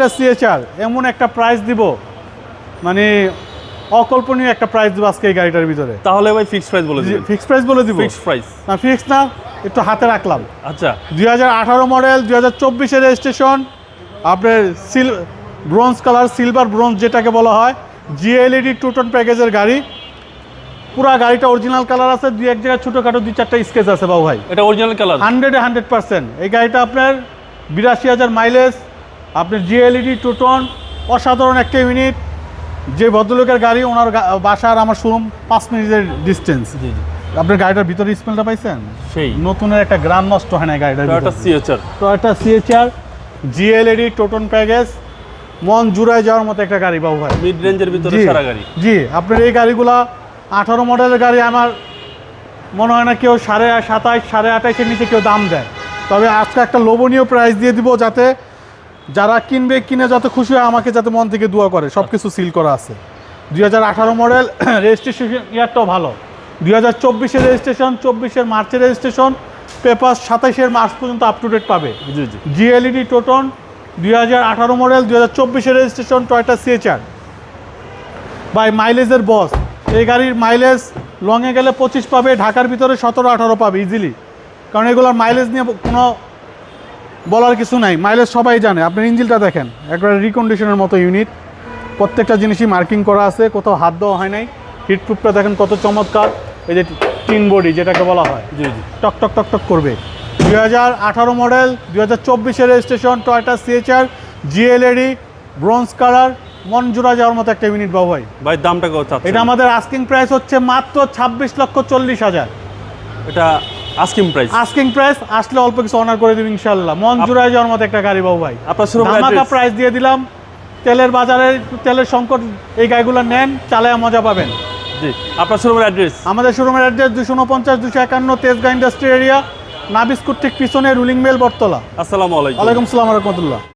Toyota সিএচআর এমন একটা price দিব, মানে অকল্পনীয় একটা প্রাইস দিব আজকে এই গাড়িটার ভিতরে। তাহলে ভাই ফিক্সড প্রাইস বলে দিবেন? ফিক্সড প্রাইস বলে দিব। ফিক্সড প্রাইস না, ফিক্স না, একটু হাতে রাখলাম। আচ্ছা, 2018 মডেল, 2024-এর রেজিস্ট্রেশন, আপনার ব্রোঞ্জ কালার, সিলভার ব্রোঞ্জ যেটাকে বলা হয়, জিএলইডি 2 টন প্যাকেজের গাড়ি। পুরা গাড়িটা অরিজিনাল কালার আছে, দুই এক জায়গায় ছোটোখাটো 2-4টা স্কেচ আছে বাবু ভাই। এটা অরিজিনাল কালার 100% এই গাড়িটা আপনার 82,000 মাইলেজ, আপনার জিএলইডি 2 টন, অসাধারণ একটা ইউনিট। যে ভদ্রলোকের গাড়ি, ওনার বাসার আমার শোরুম 5 মিনিটের ডিস্টেন্স। জি জি। আপনার গাড়িটার ভিতরে স্মেলটা পাইছেন? সেই নতুনের একটা গ্রাম নষ্ট হয় না গাড়িটার। Toyota সিএচআর, Toyota CHR জিএলইডি 2 ton package, মন জুড়ায় যাওয়ার মতো একটা গাড়ি বাবু ভাই। মিড রেঞ্জের ভিতরে জি, সারা গাড়ি। জি, আপনার এই গাড়িগুলা 18 মডেলের গাড়ি আমার মনে হয় না কেউ 27,500 28,500-এর নিচে কেউ দাম দেয়। তবে আজকে একটা লোভনীয় প্রাইস দিয়ে দিব, যাতে যারা কিনে যাতে খুশি হয়, আমাকে যাতে মন থেকে দোয়া করে। সব কিছু সিল করা আছে। 2018 মডেল, রেজিস্ট্রেশন ইয়ারটাও ভালো। 2024-এর রেজিস্ট্রেশন, 24-এর মার্চের রেজিস্ট্রেশন, পেপার 27-এর মার্চ পর্যন্ত আপ টু ডেট পাবে। জি জি। জিএলইডি 2 টন, 2018 মডেল, 2024-এর রেজিস্ট্রেশন, টয়োটা সিএচআর বাই মাইলেজের বস। এই গাড়ির মাইলেজ লংয়ে গেলে 25 পাবে, ঢাকার ভিতরে 17-18 পাবে ইজিলি, কারণ এগুলোর মাইলেজ নিয়ে কোনো বলার কিছু নাই। মাইলেজ সবাই জানে। আপনার ইঞ্জিনটা দেখেন, একবারে রিকন্ডিশনের মতো ইউনিট, প্রত্যেকটা জিনিসই মার্কিং করা আছে, কোথাও হাত দেওয়া হয় নাই। হিটপ্রুফটা দেখেন কত চমৎকার। এই যে টিন বডি যেটাকে বলা হয়, জি জি। টক টক টক টক করবে। 2018 মডেল, 2024-এর registration, Toyota CHR GLED bronze colour, মন জোড়া যাওয়ার মতো একটা ইউনিট বাবু ভাই। ভাই দামটা কত চাচ্ছেন? এটা আমাদের আস্কিং প্রাইস হচ্ছে মাত্র 26,40,000। এটা আস্কিং প্রাইস। আস্কিং প্রাইস, আসলে অল্প কিছু অনার করে দেব ইনশাআল্লাহ। মন জোড়ায় যাওয়ার মতো একটা গাড়ি বাবু ভাই। আপনার শোরুমের ধামাকা অ্যাড্রেস? প্রাইস দিয়ে দিলাম। তেলের বাজারে তেলের সংকট, এই গাড়িগুলো নেন, চালায় মজা পাবেন। জি, আপনার শোরুমের অ্যাড্রেস? আমাদের শোরুমের অ্যাড্রেস 249-251 তেজগাঁ ইন্ডাস্ট্রি এরিয়া, নাবিস্কুট ঠিক পিছনে, রুলিং মেল, বটতলা। আসসালামু আলাইকুম। ওয়ালাইকুম আসসালাম ওয়া রাহমাতুল্লাহ।